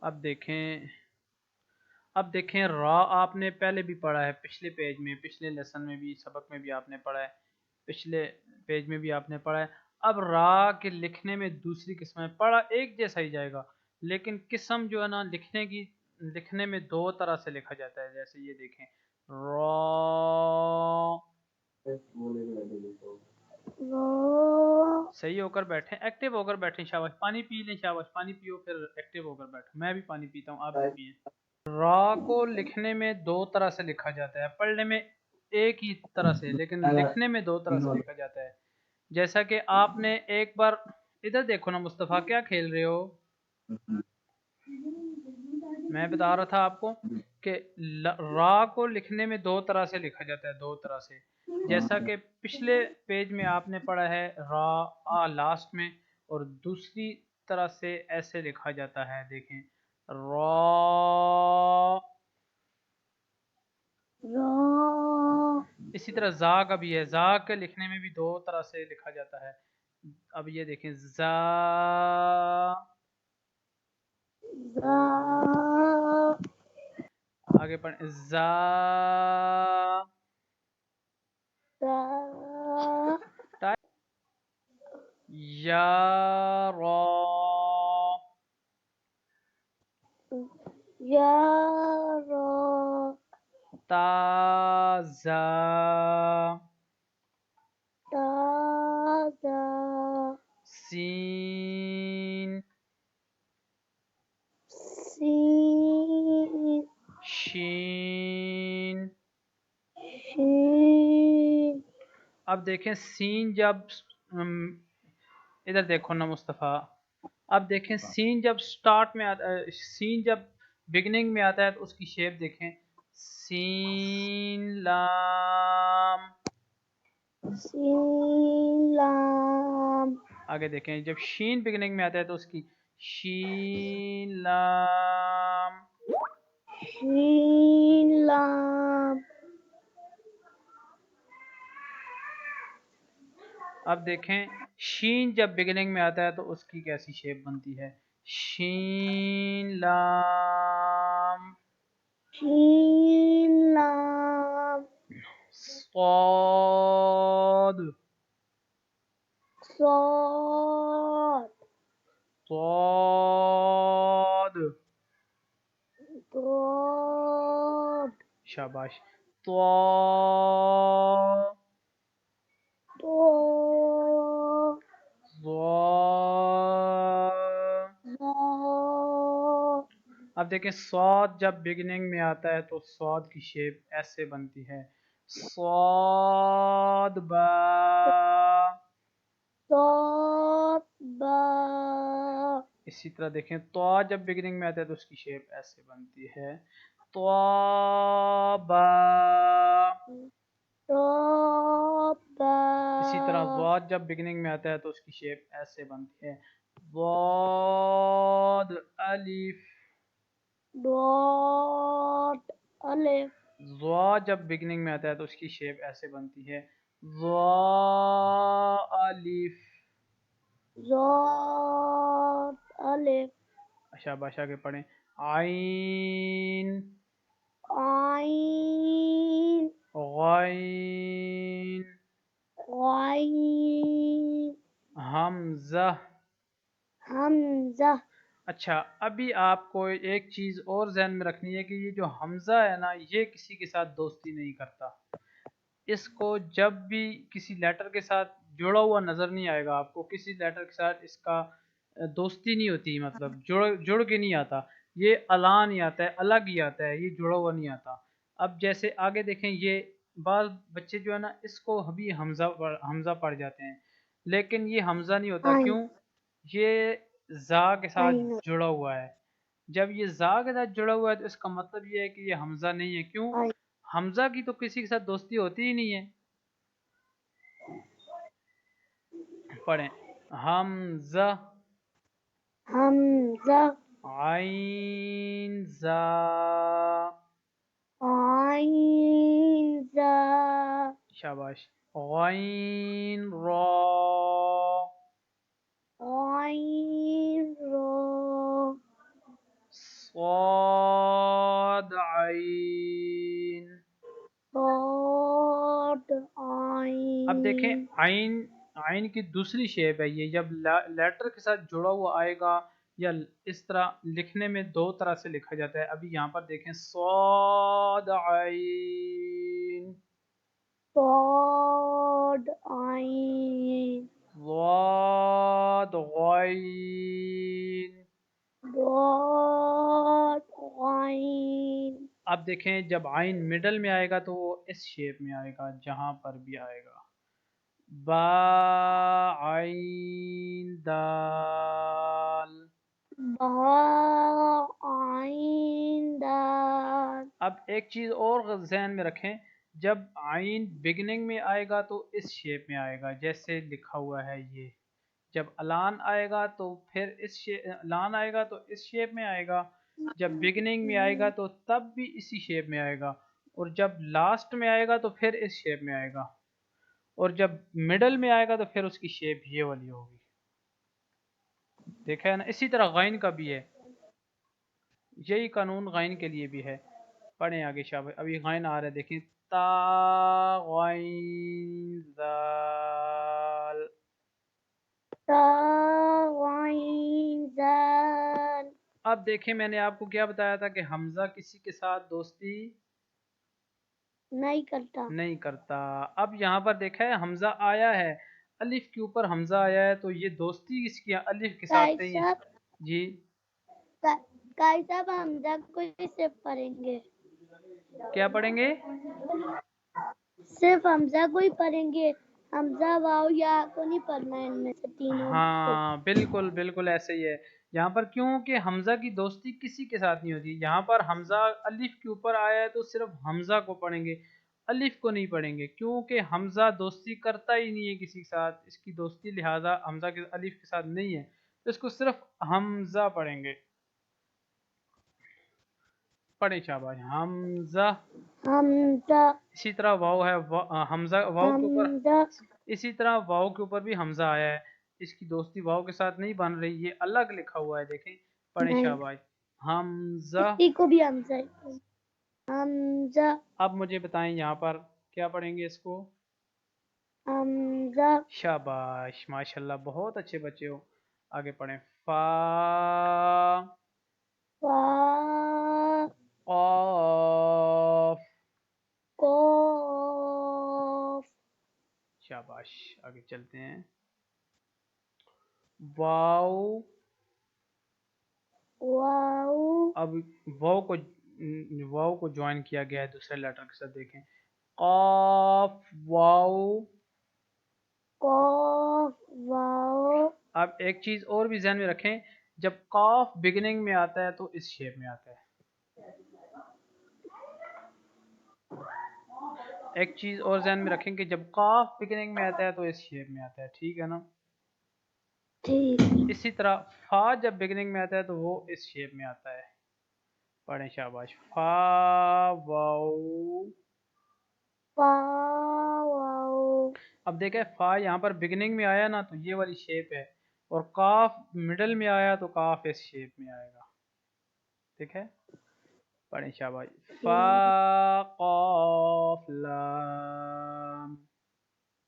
اب دیکھیں را آپ نے پہلے بھی پڑھا ہے، پچھلے پیج میں، پچھلے لیسن میں بھی، سبق میں بھی آپ نے پڑھا ہے، پچھلے پیج میں بھی آپ نے پڑھا ہے۔ اب را کے لکھنے میں دوسری قسم ہے، پڑھا ایک جیسا ہی جائے گا، لیکن قسم جو ہے نا لکھنے میں دو طرح سے لکھا جاتا ہے۔ جیسے یہ دیکھیں را، صحیح ہو کر بیٹھیں، ایکٹیو ہو کر بیٹھیں، شاباش، پانی پی لیں، شاباش، پانی پیو، پھر ایکٹیو ہو کر بیٹھیں، میں بھی پانی پیتا ہوں، آپ بھی پئیں۔ را کو لکھنے میں دو طرح سے لکھا جاتا ہے، پڑھنے میں ایک ہی طرح سے، لیکن لکھنے میں دو طرح سے لکھا جاتا ہے۔ جیسا کہ آپ نے ایک بار ادھر دیکھو نا مصطفیٰ، کیا کھیل رہے ہو؟ میں بتا رہا تھا آپ کو کہ را کو لکھنے میں دو طرح سے لکھا جاتا ہے، دو طرح سے۔ جیسا کہ پچھلے پیج میں آپ نے پڑھا ہے را آ لاسٹ میں، اور دوسری طرح سے ایسے لکھا جاتا ہے، دیکھیں را۔ اسی طرح زا کا بھی ہے، زا کے لکھنے میں بھی دو طرح سے لکھا جاتا ہے۔ اب یہ دیکھیں زا، آگے پڑھیں زا، یا را، تا زا، سین، شین۔ اب دیکھیں سین جب ادھر دیکھو نا مصطفیٰ، اب دیکھیں سین جب سٹارٹ میں آتا ہے، سین جب بگننگ میں آتا ہے تو اس کی شیپ دیکھیں، سین لام۔ آگے دیکھیں جب شین بگننگ میں آتا ہے تو اس کی شین لام۔ اب دیکھیں شین جب بگننگ میں آتا ہے تو اس کی کیسی شیپ بنتی ہے، شین لام، صاد، صاد، شاباش، طا، ظا۔ اب دیکھیں صاد جب بگننگ میں آتا ہے تو صاد کی شیپ ایسے بنتی ہے، صاد با۔ اسی طرح دیکھیں طا جب بگننگ میں آتا ہے تو اس کی شیپ ایسے بنتی ہے، طا با۔ اسی طرح ضاد جب بگننگ میں آتا ہے تو اس کی شیپ ایسے بنتی ہے، ضاد الف۔ ضا جب بگننگ میں آتا ہے تو اس کی شیپ ایسے بنتی ہے، ضا الف۔ شاباش، آگے پڑھیں عین، غین، حمزہ۔ اچھا ابھی آپ کو ایک چیز اور ذہن میں رکھنی ہے کہ یہ جو حمزہ ہے نا، یہ کسی کے ساتھ دوستی نہیں کرتا، اس کو جب بھی کسی لیٹر کے ساتھ جڑا ہوا نظر نہیں آئے گا آپ کو، کسی لیٹر کے ساتھ اس کا دوستی نہیں ہوتی، مطلب جڑ کے نہیں آتا، یہ الان ہی آتا ہے، الگ ہی آتا ہے، یہ جڑا ہوا نہیں آتا۔ اب جیسے آگے دیکھیں، یہ بعض بچے جو ہے نا اس کو ابھی حمزہ پڑھ جاتے ہیں، لیکن یہ حمزہ نہیں ہوتا، کیوں؟ یہ زا کے ساتھ جڑا ہوا ہے، جب یہ زا کے ساتھ جڑا ہوا ہے تو اس کا مطلب یہ ہے کہ یہ حمزہ نہیں ہے، کیوں؟ حمزہ کی تو کسی کے ساتھ دوستی ہوتی ہی نہیں ہے۔ پڑھیں حمزہ، عین زا، شاباش، غین را، صاد عین. صاد اب دیکھیں عین. عین، عین کی دوسری شیپ ہے یہ، جب لیٹر کے ساتھ جڑا ہوا آئے گا یا اس طرح لکھنے میں دو طرح سے لکھا جاتا ہے. ابھی یہاں پر دیکھیں صاد عین، صاد عین. ضاد غین. ضاد عین. اب دیکھیں جب عین مڈل میں آئے گا تو وہ اس شیپ میں آئے گا جہاں پر بھی آئے گا. با عین دال. با عین دال. اب ایک چیز اور ذہن میں رکھیں، جب عین بگننگ میں آئے گا تو اس شیپ میں آئے گا جیسے لکھا ہوا ہے یہ. جب الان آئے گا تو پھر الان آئے گا تو اس شیپ میں آئے گا. جب بگننگ میں آئے گا تو تب بھی اسی شیپ میں آئے گا. اور جب لاسٹ میں آئے گا تو پھر اس شیپ میں آئے گا. اور جب مڈل میں آئے گا تو پھر اس کی شیپ یہ والی ہوگی. دیکھا ہے نا؟ اسی طرح غین کا بھی ہے، یہی قانون غین کے لیے بھی ہے. پڑھیں آگے شاباش. ابھی غین آ رہا ہے دیکھیں، تا غین ذال. تا عین دال. اب دیکھیں میں نے آپ کو کیا بتایا تھا کہ حمزہ کسی کے ساتھ دوستی نہیں کرتا. نہیں کرتا. اب یہاں پر دیکھا ہے حمزہ آیا ہے، الف کے اوپر حمزہ آیا ہے، تو یہ دوستی کس کی ہے؟ الف کے ساتھ قائد نہیں ہے. صاحب، جی قائد صاحب حمزہ کو ہی صرف پڑھیں گے. کیا پڑھیں گے؟ صرف حمزہ کو ہی پڑھیں گے. حمزہ واو یا کو نہیں پڑھنا ہے ان میں سے تینوں کو. ہاں بالکل بالکل ایسے ہی ہے. یہاں پر کیوں کہ حمزہ کی دوستی کسی کے ساتھ نہیں ہوتی. یہاں پر حمزہ الف کے اوپر آیا ہے تو صرف حمزہ کو پڑھیں گے، الف کو نہیں پڑھیں گے، کیونکہ حمزہ دوستی کرتا ہی نہیں ہے کسی کے ساتھ. اس کی دوستی لہٰذا حمزہ کے الف کے ساتھ نہیں ہے، تو اس کو صرف حمزہ پڑھیں گے. پڑھیں شاباش، حمزہ. حمزہ. اسی طرح واو ہے، حمزہ واو کے اوپر، حمزہ. اسی طرح واو کے اوپر بھی حمزہ آیا ہے. اس کی دوستی واو کے ساتھ نہیں بن رہی، یہ الگ لکھا ہوا ہے دیکھیں. پڑھیں نہیں، شاباش، حمزہ. اسی کو بھی حمزہ. حمزہ. اب مجھے بتائیں یہاں پر کیا پڑھیں گے اس کو؟ حمزہ. شاباش ماشاءاللہ، بہت اچھے بچے ہو. آگے پڑھیں. فا فا. قاف. قاف. شاباش، آگے چلتے ہیں. واو. واو. اب واو کو جوائن کیا گیا ہے دوسرے لیٹر کے ساتھ، دیکھیں. قاف واو. قاف واو. اب ایک چیز اور بھی ذہن میں رکھیں، جب قاف بگننگ میں آتا ہے تو اس شیپ میں آتا ہے. ایک چیز اور ذہن میں رکھیں کہ جب قاف بگننگ میں آتا ہے تو اس شیپ میں آتا ہے. ٹھیک ہے نا؟ ٹھیک. اسی طرح فا جب بگننگ میں آتا ہے تو وہ اس شیپ میں آتا ہے. پڑھیں شاباش. فا واو. فا واو. اب دیکھیں فا یہاں پر بگننگ میں آیا نا تو یہ والی شیپ ہے، اور کاف مڈل میں آیا تو کاف اس شیپ میں آئے گا. ٹھیک ہے؟ پڑھیں شاباش. فا قاف لام.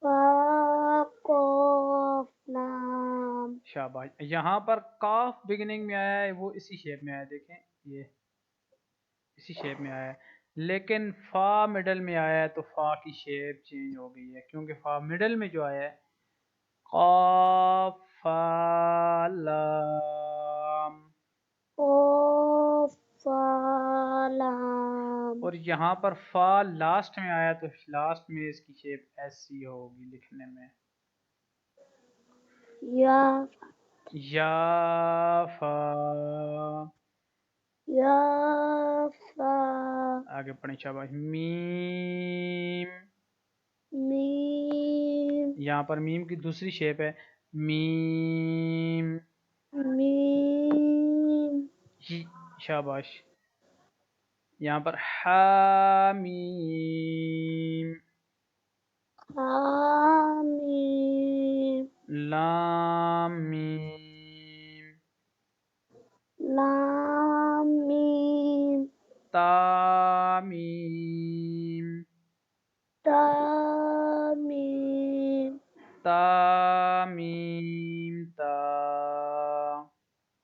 فا قاف لام. شاباش. یہاں پر کاف بگننگ میں آیا ہے، وہ اسی شیپ میں آیا ہے، دیکھیں یہ اسی شیپ میں آیا ہے. لیکن فا مڈل میں آیا ہے تو فا کی شیپ چینج ہو گئی ہے، کیونکہ فا مڈل میں جو آیا ہے قاف فا لام. قاف فا لام. اور یہاں پر فا لاسٹ میں آیا تو لاسٹ میں اس کی شیپ ایسی ہوگی لکھنے میں، یا. یا فا. یا فا. آگے پڑھیں شاباش. میم. میم. یہاں پر میم کی دوسری شیپ ہے، میم. میم. شاباش. یہاں پر حامیم. حامیم. لام میم. لام تامیم تامیم تامیم تا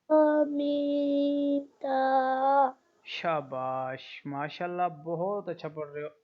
تامیم تا شاباش ماشاءاللہ بہت اچھا پڑھ رہے ہو